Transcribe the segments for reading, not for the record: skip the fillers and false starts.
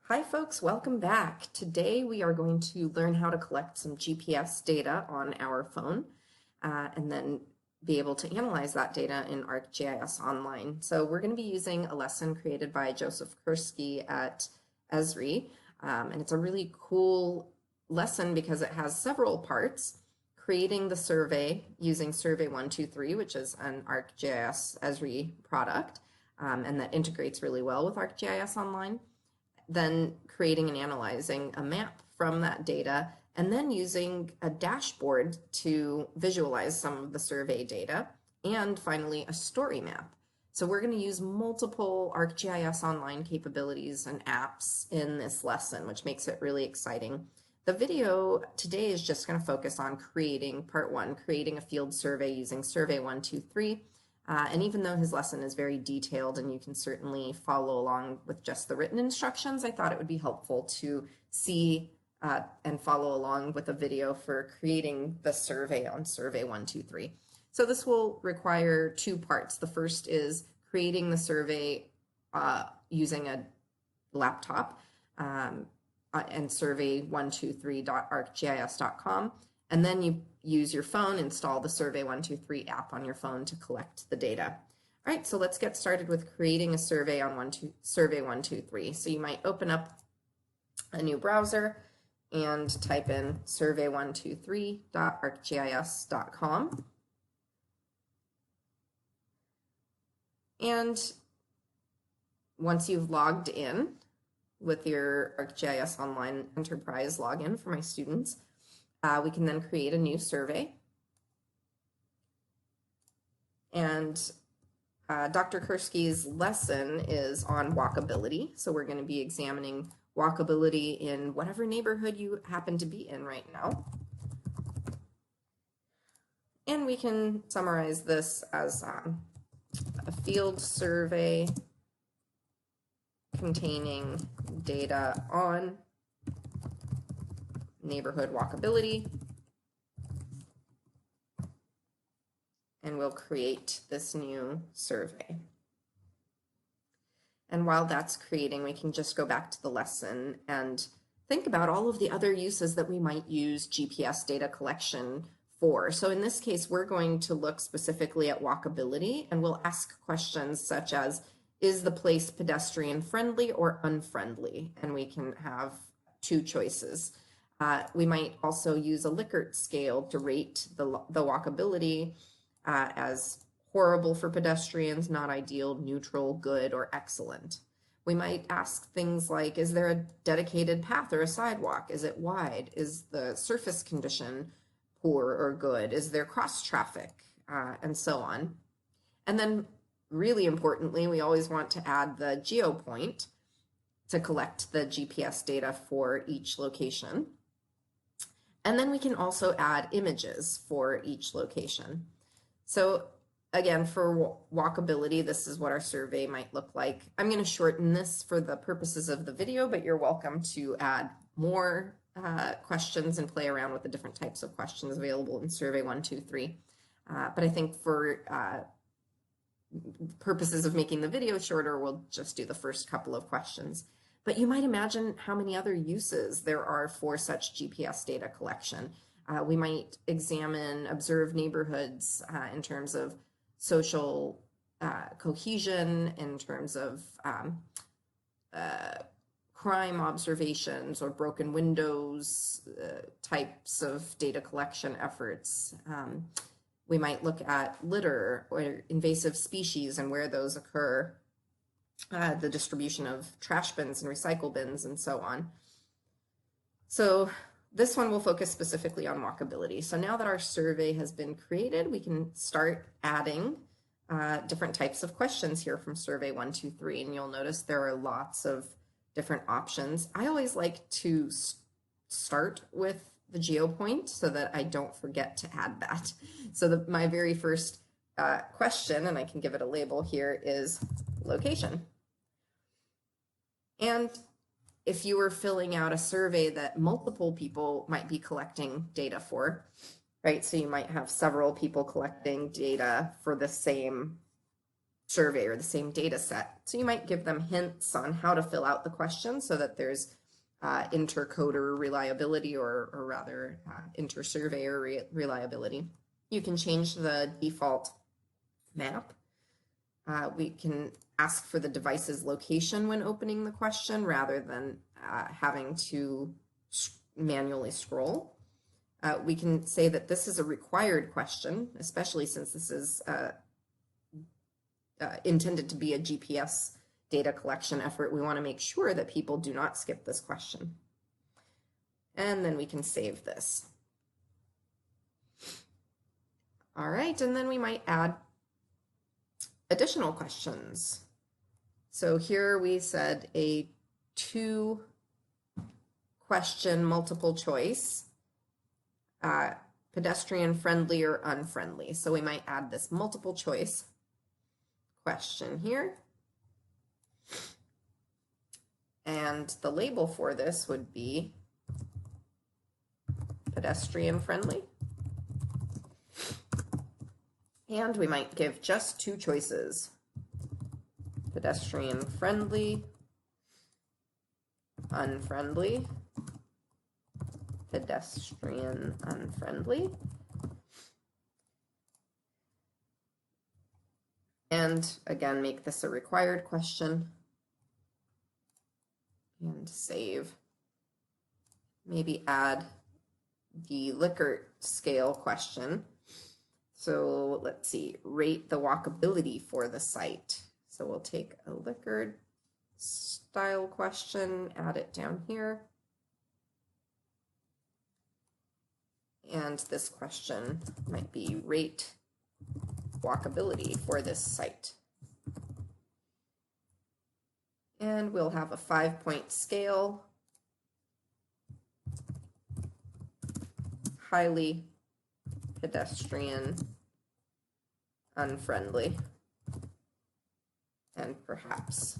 Hi folks, welcome back. Today we are going to learn how to collect some GPS data on our phone and then be able to analyze that data in ArcGIS Online. So we're going to be using a lesson created by Joseph Kerski at Esri, and it's a really cool lesson because it has several parts. Creating the survey using Survey123, which is an ArcGIS Esri product, and that integrates really well with ArcGIS Online. Then creating and analyzing a map from that data, and then using a dashboard to visualize some of the survey data, and finally a story map. So we're going to use multiple ArcGIS Online capabilities and apps in this lesson, which makes it really exciting. The video today is just going to focus on creating part one, creating a field survey using Survey123. And even though his lesson is very detailed and you can certainly follow along with just the written instructions, I thought it would be helpful to see and follow along with a video for creating the survey on Survey123. So this will require two parts. The first is creating the survey using a laptop and survey123.arcgis.com. And then you use your phone, install the Survey123 app on your phone to collect the data. All right, so let's get started with creating a survey on Survey123. So you might open up a new browser and type in survey123.arcgis.com. And once you've logged in with your ArcGIS Online Enterprise login for my students, we can then create a new survey. And Dr. Kerski's lesson is on walkability. So we're going to be examining walkability in whatever neighborhood you happen to be in right now. And we can summarize this as a field survey containing data on neighborhood walkability, and we'll create this new survey. And while that's creating, we can just go back to the lesson and think about all of the other uses that we might use GPS data collection for. So in this case, we're going to look specifically at walkability, and we'll ask questions such as, is the place pedestrian friendly or unfriendly? And we can have two choices. We might also use a Lick-ert scale to rate the walkability as horrible for pedestrians, not ideal, neutral, good, or excellent. We might ask things like, is there a dedicated path or a sidewalk? Is it wide? Is the surface condition poor or good? Is there cross traffic? And so on. And then really importantly, we always want to add the geopoint to collect the GPS data for each location. And then we can also add images for each location. So again, for walkability, this is what our survey might look like. I'm going to shorten this for the purposes of the video, but you're welcome to add more questions and play around with the different types of questions available in Survey123. But I think for purposes of making the video shorter, we'll just do the first couple of questions. But you might imagine how many other uses there are for such GPS data collection. We might observe neighborhoods in terms of social cohesion, in terms of crime observations or broken windows, types of data collection efforts. We might look at litter or invasive species and where those occur. The distribution of trash bins and recycle bins and so on. So this one will focus specifically on walkability. So now that our survey has been created, we can start adding different types of questions here from Survey123, and you'll notice there are lots of different options. I always like to start with the geopoint so that I don't forget to add that. So my very first question, and I can give it a label here, is location. And if you were filling out a survey that multiple people might be collecting data for, right? So you might have several people collecting data for the same survey or the same data set. So you might give them hints on how to fill out the question so that there's intercoder reliability, or rather inter-surveyor reliability. You can change the default map. We can ask for the device's location when opening the question rather than having to manually scroll. We can say that this is a required question, especially since this is intended to be a GPS data collection effort. We want to make sure that people do not skip this question. And then we can save this. All right, and then we might add additional questions. So here we said a 2-question multiple choice, pedestrian friendly or unfriendly. So we might add this multiple choice question here. And the label for this would be pedestrian friendly. And we might give just 2 choices, pedestrian friendly, unfriendly, pedestrian unfriendly. And again, make this a required question and save. Maybe add the Lick-ert scale question. So let's see, rate the walkability for the site. So we'll take a Lick-ert style question, add it down here. And this question might be rate walkability for this site. And we'll have a 5-point scale, highly pedestrian unfriendly, and perhaps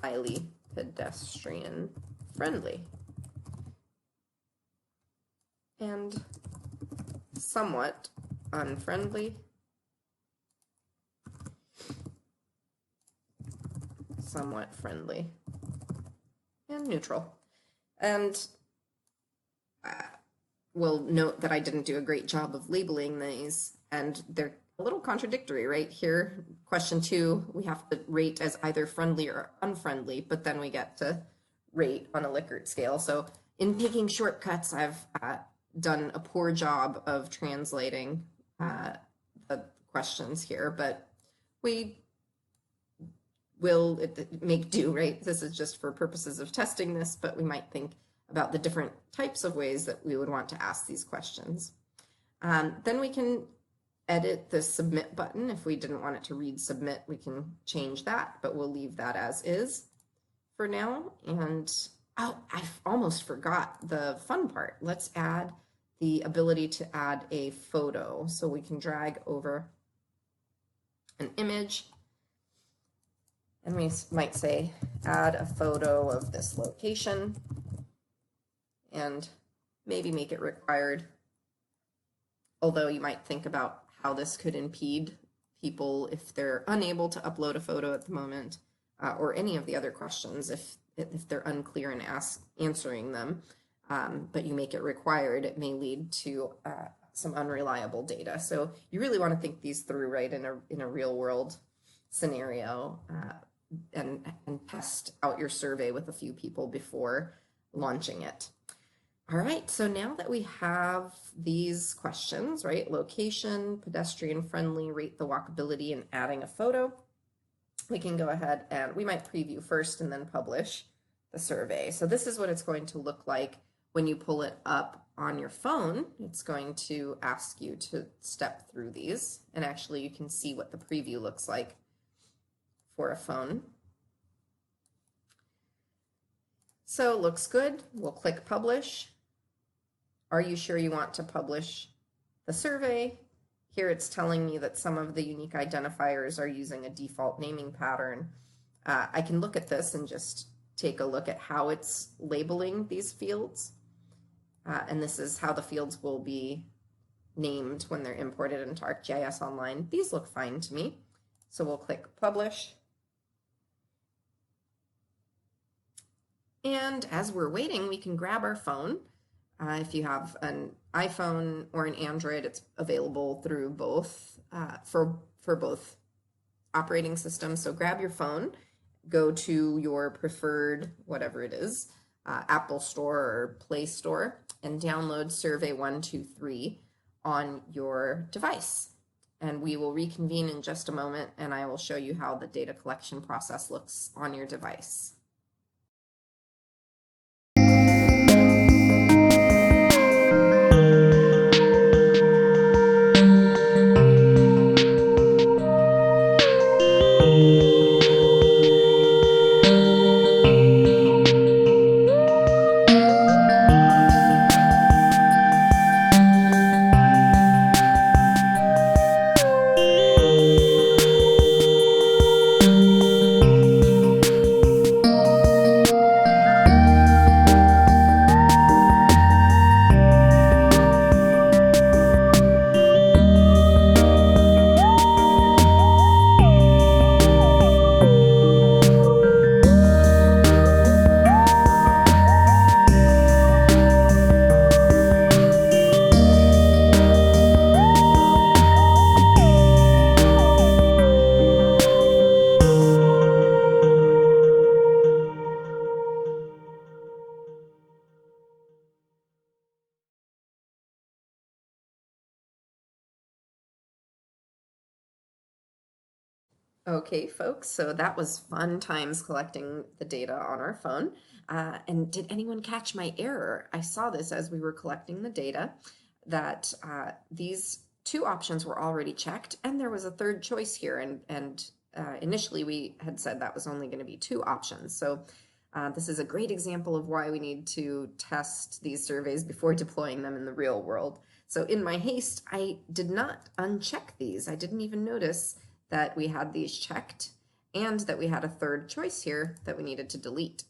highly pedestrian friendly, and somewhat unfriendly, somewhat friendly, and neutral. And we'll note that I didn't do a great job of labeling these, and they're a little contradictory right here. Question 2, we have to rate as either friendly or unfriendly, but then we get to rate on a Lick-ert scale. So in taking shortcuts, I've done a poor job of translating the questions here, but we will make do, right? This is just for purposes of testing this, but we might think about the different types of ways that we would want to ask these questions. Then we can edit the submit button. If we didn't want it to read submit, we can change that, but we'll leave that as is for now. And oh, I almost forgot the fun part. Let's add the ability to add a photo. So we can drag over an image, and we might say add a photo of this location, and maybe make it required. Although you might think about how this could impede people if they're unable to upload a photo at the moment, or any of the other questions if they're unclear in answering them. But you make it required, it may lead to some unreliable data. So you really want to think these through, right, in a real world scenario, and test out your survey with a few people before launching it. All right, so now that we have these questions, right, location, pedestrian friendly, rate the walkability, and adding a photo, we can go ahead and we might preview first and then publish the survey. So this is what it's going to look like when you pull it up on your phone. It's going to ask you to step through these, and actually you can see what the preview looks like for a phone. So it looks good. We'll click publish. Are you sure you want to publish the survey? Here it's telling me that some of the unique identifiers are using a default naming pattern. I can look at this and just take a look at how it's labeling these fields. And this is how the fields will be named when they're imported into ArcGIS Online. These look fine to me. So we'll click Publish. And as we're waiting, we can grab our phone. If you have an iPhone or an Android, it's available through both for both operating systems. So grab your phone, go to your preferred, whatever it is, Apple Store or Play Store, and download Survey123 on your device. And we will reconvene in just a moment, and I will show you how the data collection process looks on your device. Okay, folks, so that was fun times collecting the data on our phone. And did anyone catch my error? I saw this as we were collecting the data, that these two options were already checked, and there was a third choice here. And initially we had said that was only going to be two options. So this is a great example of why we need to test these surveys before deploying them in the real world. So in my haste, I did not uncheck these. I didn't even notice that we had these checked and that we had a third choice here that we needed to delete.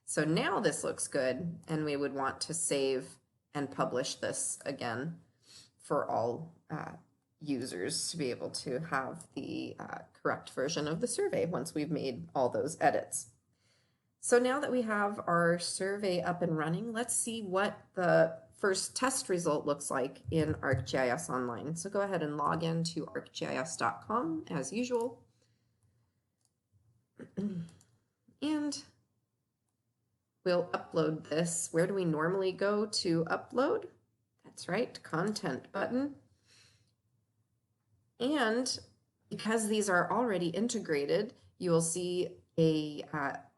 So now this looks good, and we would want to save and publish this again for all users to be able to have the correct version of the survey once we've made all those edits. So now that we have our survey up and running, let's see what the first test result looks like in ArcGIS Online. So go ahead and log in to arcgis.com as usual. And we'll upload this. Where do we normally go to upload? That's right, content button. And because these are already integrated, you will see a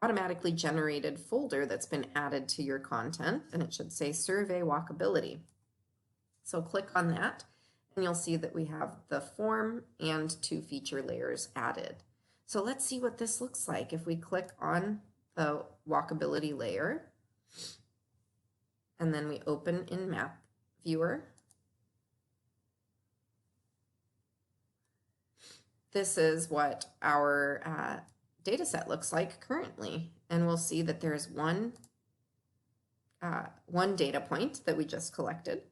automatically generated folder that's been added to your content, and it should say Survey Walkability. So click on that, and you'll see that we have the form and two feature layers added. So let's see what this looks like if we click on the walkability layer, and then we open in Map Viewer. This is what our data set looks like currently, and we'll see that there's one data point that we just collected,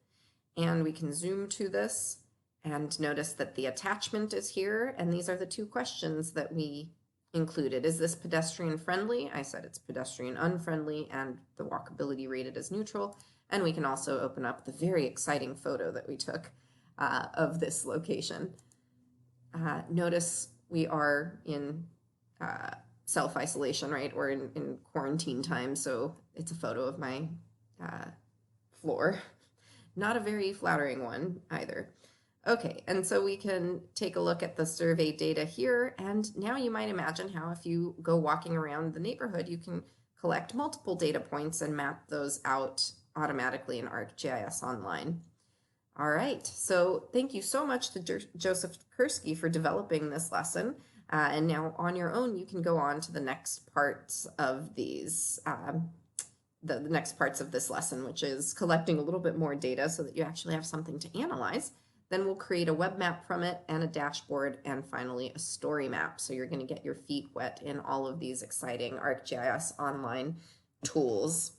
and we can zoom to this and notice that the attachment is here, and these are the two questions that we included. Is this pedestrian friendly? I said it's pedestrian unfriendly, and the walkability rated as neutral. And we can also open up the very exciting photo that we took of this location. Notice we are in self-isolation, right? We're in quarantine time, so it's a photo of my floor. Not a very flattering one either. Okay, and so we can take a look at the survey data here, and now you might imagine how if you go walking around the neighborhood, you can collect multiple data points and map those out automatically in ArcGIS Online. All right, so thank you so much to Joseph Kerski for developing this lesson. And now on your own, you can go on to the next parts of these, the next parts of this lesson, which is collecting a little bit more data so that you actually have something to analyze. Then we'll create a web map from it and a dashboard, and finally a story map. So you're going to get your feet wet in all of these exciting ArcGIS Online tools.